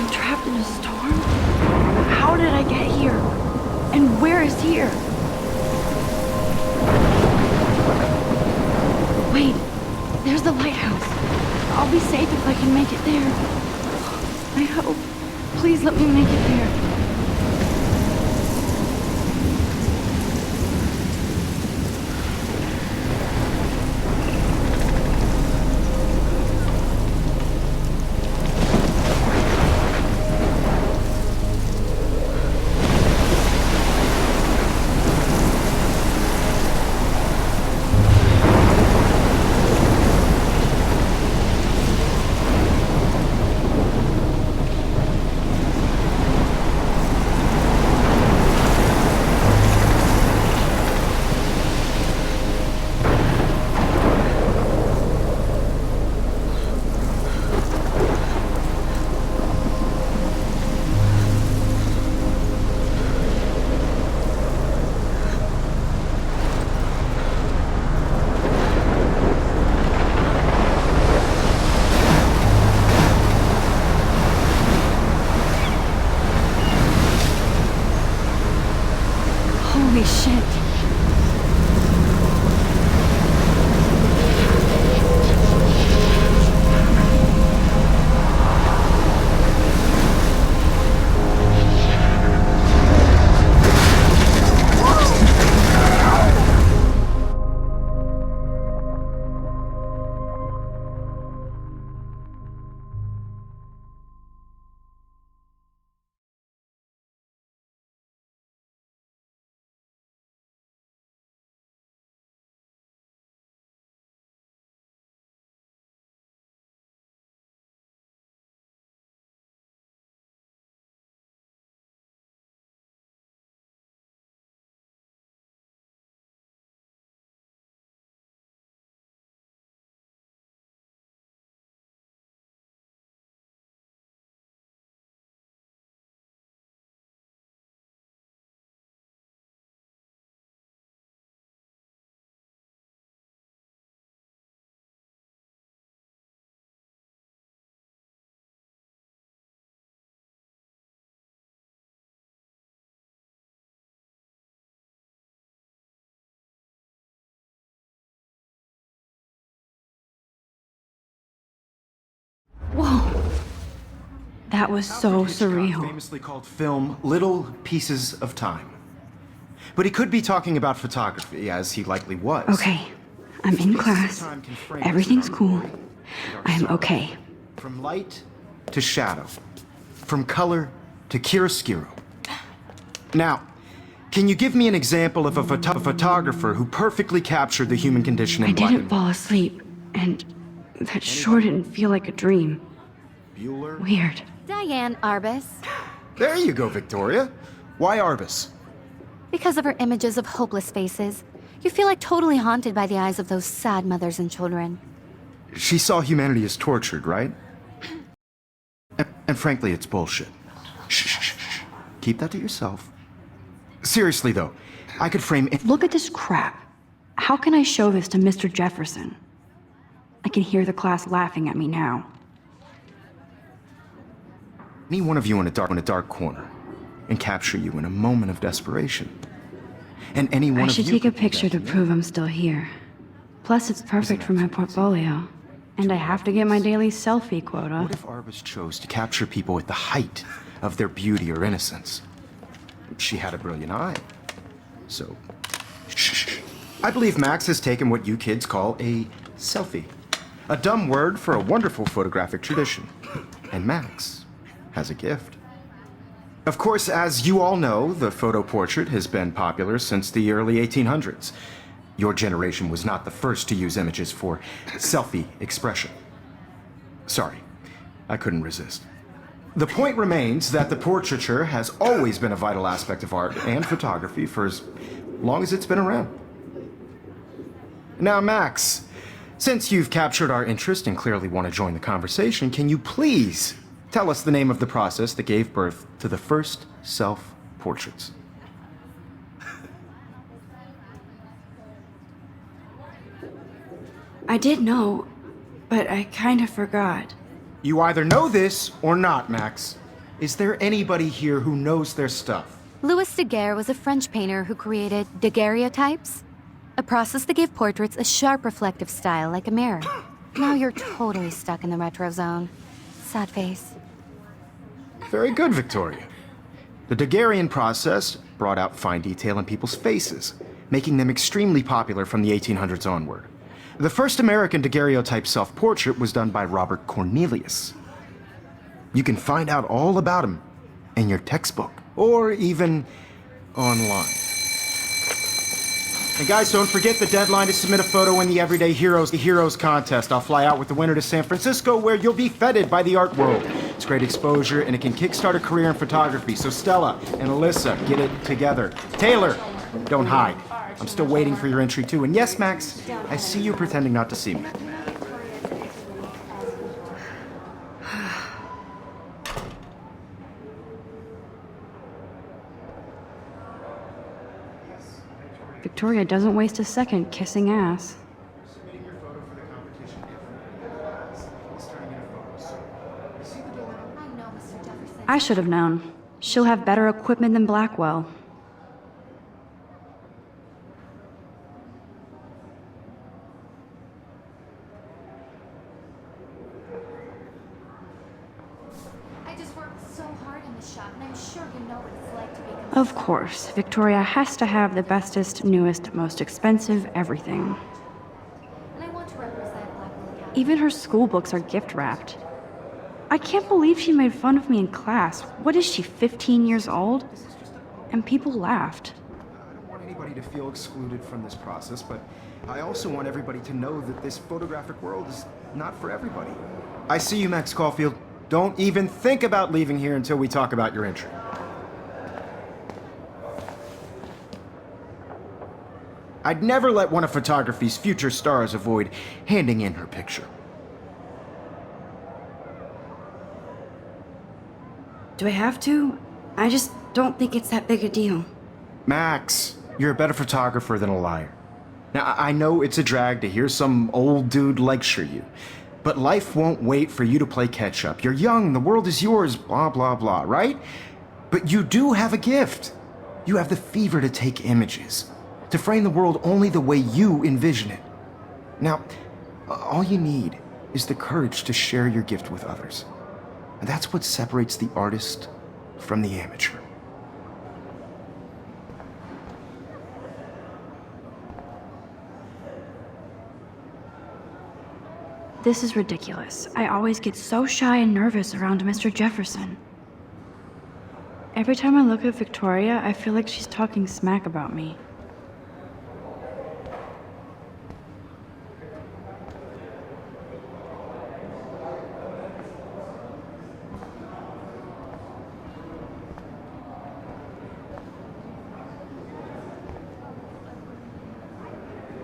I trapped in a storm? How did I get here? And where is here? Wait, there's the lighthouse. I'll be safe if I can make it there. I hope. Please let me make it there. Holy shit. Whoa. That was so surreal. Famously called film Little Pieces of Time. But he could be talking about photography, as he likely was. Okay, I'm in class. Everything's cool. I'm okay. From light to shadow. From color to chiaroscuro. Now, can you give me an example of a photographer who perfectly captured the human condition in I black didn't and fall asleep, and that sure didn't feel like a dream. Bueller? Weird. Diane Arbus. There you go, Victoria. Why Arbus? Because of her images of hopeless faces, you feel like totally haunted by the eyes of those sad mothers and children. She saw humanity as tortured, right? And frankly, it's bullshit. Shh. Keep that to yourself. Seriously, though, I could frame... Look at this crap. How can I show this to Mr. Jefferson? I can hear the class laughing at me now. Any one of you in a dark corner and capture you in a moment of desperation. And any one I of should you take a could do picture that to me. prove I'm still here. Plus, it's perfect for my portfolio. And I have to get my daily selfie quota. What if Arbus chose to capture people at the height of their beauty or innocence? She had a brilliant eye. So, shh. I believe Max has taken what you kids call a selfie. A dumb word for a wonderful photographic tradition. And Max has a gift. Of course, as you all know, the photo portrait has been popular since the early 1800s. Your generation was not the first to use images for selfie expression. Sorry, I couldn't resist. The point remains that the portraiture has always been a vital aspect of art and photography for as long as it's been around. Now, Max, since you've captured our interest and clearly want to join the conversation, can you please tell us the name of the process that gave birth to the first self-portraits? I did know, but I kind of forgot. You either know this or not, Max. Is there anybody here who knows their stuff? Louis Daguerre was a French painter who created daguerreotypes, a process that gave portraits a sharp reflective style like a mirror. Now you're totally stuck in the retro zone. Sad face. Very good, Victoria. The Daguerrean process brought out fine detail in people's faces, making them extremely popular from the 1800s onward. The first American daguerreotype self-portrait was done by Robert Cornelius. You can find out all about him in your textbook, or even online. And guys, don't forget the deadline to submit a photo in the Everyday Heroes contest. I'll fly out with the winner to San Francisco, where you'll be feted by the art world. It's great exposure, and it can kickstart a career in photography. So Stella and Alyssa, get it together. Taylor, don't hide. I'm still waiting for your entry too. And yes, Max, I see you pretending not to see me. Victoria doesn't waste a second kissing ass. I should have known. She'll have better equipment than Blackwell. I just worked so hard in the shop, and I'm sure you know what it's like to be... Of course, Victoria has to have the bestest, newest, most expensive everything. And I want to represent Blackwell again. Even her school books are gift-wrapped. I can't believe she made fun of me in class. What is she, 15 years old? And people laughed. I don't want anybody to feel excluded from this process, but I also want everybody to know that this photographic world is not for everybody. I see you, Max Caulfield. Don't even think about leaving here until we talk about your entry. I'd never let one of photography's future stars avoid handing in her picture. Do I have to? I just don't think it's that big a deal. Max, you're a better photographer than a liar. Now, I know it's a drag to hear some old dude lecture you, but life won't wait for you to play catch-up. You're young, the world is yours, blah, blah, blah, right? But you do have a gift. You have the fever to take images, to frame the world only the way you envision it. Now, all you need is the courage to share your gift with others. And that's what separates the artist from the amateur. This is ridiculous. I always get so shy and nervous around Mr. Jefferson. Every time I look at Victoria, I feel like she's talking smack about me.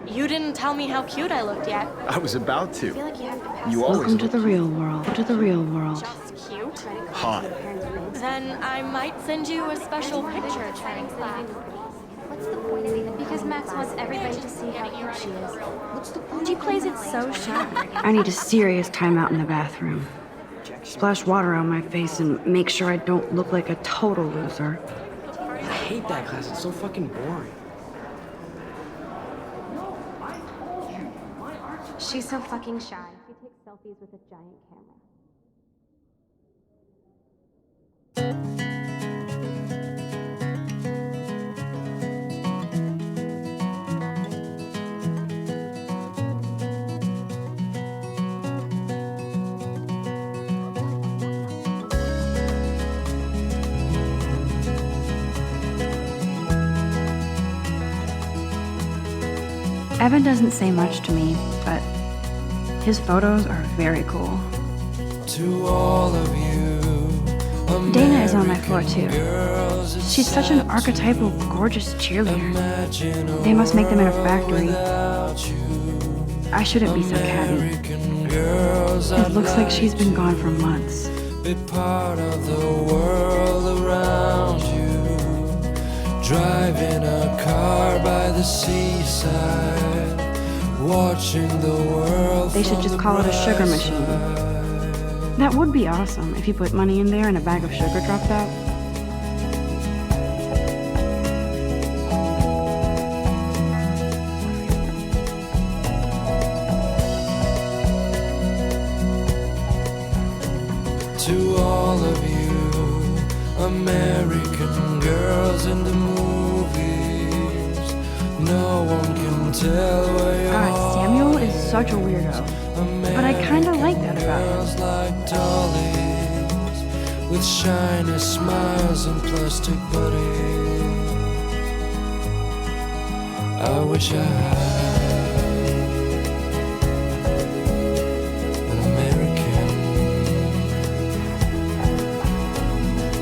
You didn't tell me how cute I looked yet. I was about to. I feel like you have to pass. You always Welcome to look the real world. To the real world. Just cute. hot. Then I might send you a special picture. What's the point of even... Because Max wants everybody to see how cute she is. What's the point She of plays even it so shy. I need a serious timeout in the bathroom. Splash water on my face and make sure I don't look like a total loser. I hate that class. It's so fucking boring. She's so fucking shy. She takes selfies with a giant camera. Evan doesn't say much to me, but his photos are very cool. To all of you, Dana is on my floor too. She's such an archetypal, gorgeous cheerleader. They must make them in a factory. I shouldn't be so catty. It looks like she's been gone for months. Be part of the world around you. Driving a car by the seaside, watching the world. They should just call it a sugar machine. That would be awesome if you put money in there and a bag of sugar dropped out. To all of you American girls in the movies, no one can tell where you're. God, Samuel is such a weirdo. But I kinda like that about him. Girls like dollies with shiny smiles and plastic bodies. I wish I had an American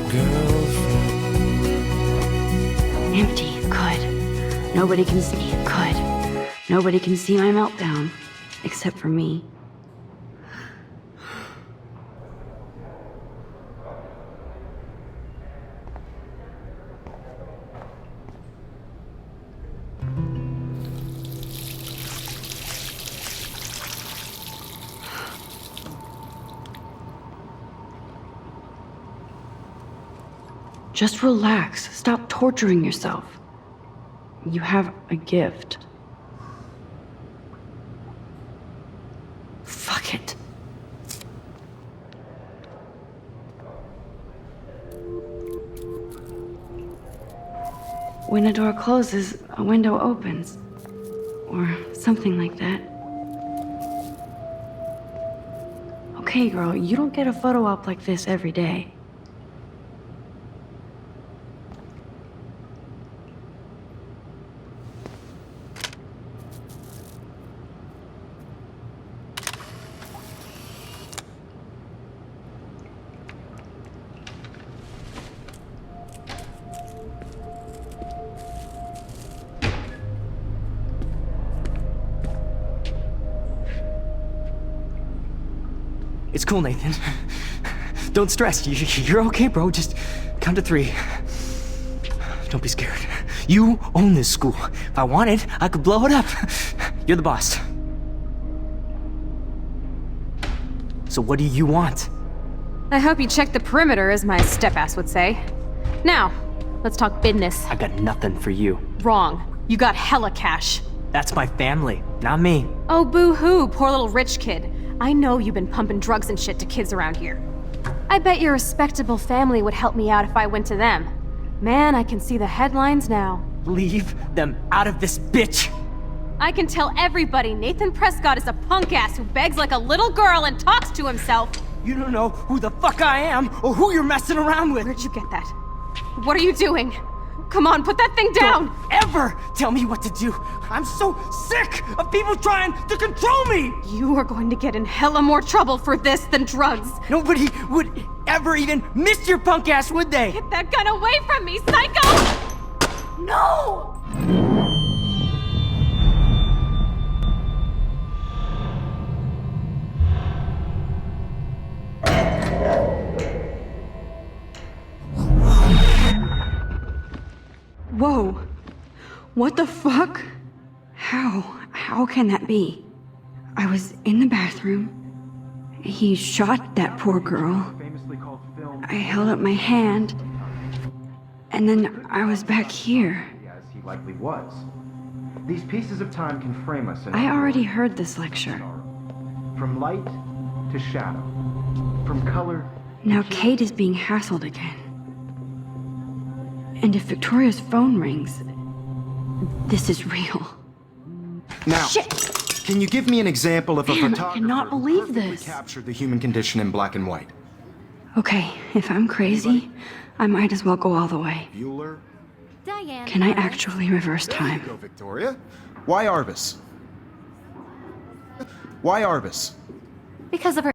girlfriend. Empty. Good. Nobody can see. Good. Nobody can see my meltdown. Except for me. Just relax. Stop torturing yourself. You have a gift. Fuck it. When a door closes, a window opens. Or something like that. Okay, girl, you don't get a photo op like this every day. It's cool, Nathan. Don't stress. You're okay, bro. Just count to 3. Don't be scared. You own this school. If I wanted, I could blow it up. You're the boss. So what do you want? I hope you checked the perimeter, as my step-ass would say. Now, let's talk business. I got nothing for you. Wrong. You got hella cash. That's my family, not me. Oh, boo-hoo, poor little rich kid. I know you've been pumping drugs and shit to kids around here. I bet your respectable family would help me out if I went to them. Man, I can see the headlines now. Leave them out of this bitch! I can tell everybody Nathan Prescott is a punk ass who begs like a little girl and talks to himself. You don't know who the fuck I am or who you're messing around with. Where'd you get that? What are you doing? Come on, put that thing down! Don't ever tell me what to do! I'm so sick of people trying to control me! You are going to get in hella more trouble for this than drugs. Nobody would ever even miss your punk ass, would they? Get that gun away from me, psycho! No! Whoa. What the fuck? How can that be? I was in the bathroom. He shot that poor girl. I held up my hand. And then I was back here. As he likely was. These pieces of time can frame us in I already heard this lecture. From light to shadow. From color. Now Kate is being hassled again. And if Victoria's phone rings, this is real. Now, Shit! Can you give me an example of a Damn, I photographer cannot believe who perfectly this. captured the human condition in black and white? Okay, if I'm crazy, I might as well go all the way. Bueller? Diane. Can I actually reverse There you time? go, Victoria. Why Arbus? Why Arbus? Because of her